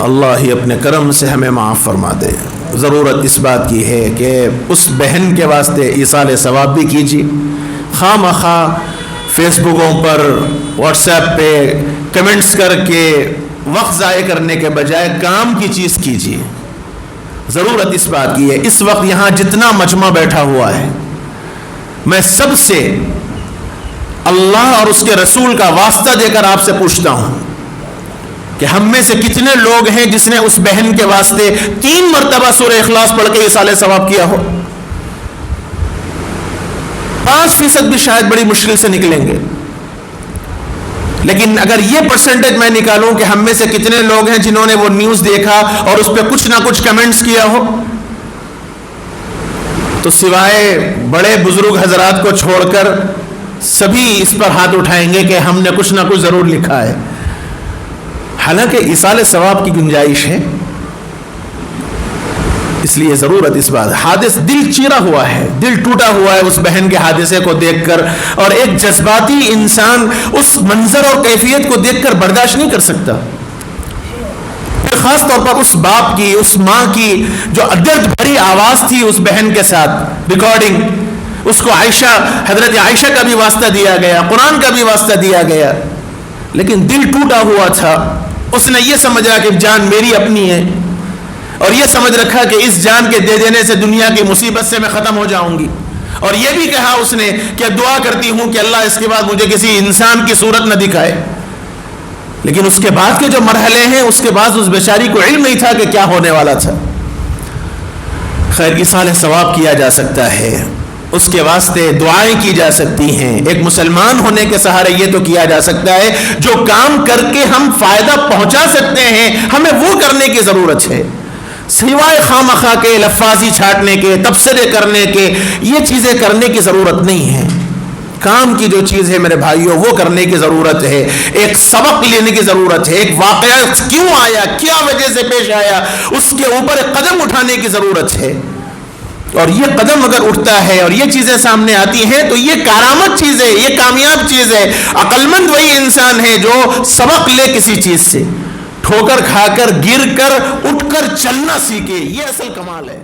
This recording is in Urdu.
اللہ ہی اپنے کرم سے ہمیں معاف فرما دے۔ ضرورت اس بات کی ہے کہ اس بہن کے واسطے ایصال ثواب بھی کیجیے، خواہ مخواہ فیس بکوں پر واٹس ایپ پہ کمنٹس کر کے وقت ضائع کرنے کے بجائے کام کی چیز کیجیے۔ ضرورت اس بات کی ہے۔ اس وقت یہاں جتنا مجمع بیٹھا ہوا ہے، میں سب سے اللہ اور اس کے رسول کا واسطہ دے کر آپ سے پوچھتا ہوں کہ ہم میں سے کتنے لوگ ہیں جس نے اس بہن کے واسطے 3 مرتبہ سورہ اخلاص پڑھ کے ایصال ثواب کیا ہو؟ 5% بھی شاید بڑی مشکل سے نکلیں گے، لیکن اگر یہ پرسنٹیج میں نکالوں کہ ہم میں سے کتنے لوگ ہیں جنہوں نے وہ نیوز دیکھا اور اس پہ کچھ نہ کچھ کمنٹس کیا ہو، تو سوائے بڑے بزرگ حضرات کو چھوڑ کر سبھی اس پر ہاتھ اٹھائیں گے کہ ہم نے کچھ نہ کچھ ضرور لکھا ہے۔ حالانکہ ایصال ثواب کی گنجائش ہے، اس لیے ضرورت اس بات۔ حادث دل چیرا ہوا ہے، دل ٹوٹا ہوا ہے اس بہن کے حادثے کو دیکھ کر، اور ایک جذباتی انسان اس منظر اور کیفیت کو دیکھ کر برداشت نہیں کر سکتا۔ خاص طور پر اس باپ کی، اس ماں کی جو درد بھری آواز تھی اس بہن کے ساتھ ریکارڈنگ، اس کو حضرت عائشہ کا بھی واسطہ دیا گیا، قرآن کا بھی واسطہ دیا گیا، لیکن دل ٹوٹا ہوا تھا۔ اس نے یہ سمجھا کہ جان میری اپنی ہے، اور یہ سمجھ رکھا کہ اس جان کے دے دینے سے دنیا کی مصیبت سے میں ختم ہو جاؤں گی، اور یہ بھی کہا اس نے کہ دعا کرتی ہوں کہ اللہ اس کے بعد مجھے کسی انسان کی صورت نہ دکھائے۔ لیکن اس کے بعد کے جو مرحلے ہیں، اس کے بعد اس بیچاری کو علم نہیں تھا کہ کیا ہونے والا تھا۔ خیر، ایصال ثواب کیا جا سکتا ہے، اس کے واسطے دعائیں کی جا سکتی ہیں۔ ایک مسلمان ہونے کے سہارے یہ تو کیا جا سکتا ہے جو کام کر کے ہم فائدہ پہنچا سکتے ہیں، ہمیں وہ کرنے کی ضرورت ہے، سوائے خواہ مخواہ کے لفاظی چھاٹنے کے، تبصرے کرنے کے، یہ چیزیں کرنے کی ضرورت نہیں ہے۔ کام کی جو چیز ہے میرے بھائیوں، وہ کرنے کی ضرورت ہے، ایک سبق لینے کی ضرورت ہے، ایک واقعہ کیوں آیا، کیا وجہ سے پیش آیا، اس کے اوپر ایک قدم اٹھانے کی ضرورت ہے۔ اور یہ قدم اگر اٹھتا ہے اور یہ چیزیں سامنے آتی ہیں تو یہ کارآمد چیز ہے، یہ کامیاب چیز ہے۔ عقل مند وہی انسان ہے جو سبق لے کسی چیز سے، ٹھوکر کھا کر، گر کر، اٹھ کر چلنا سیکھے، یہ اصل کمال ہے۔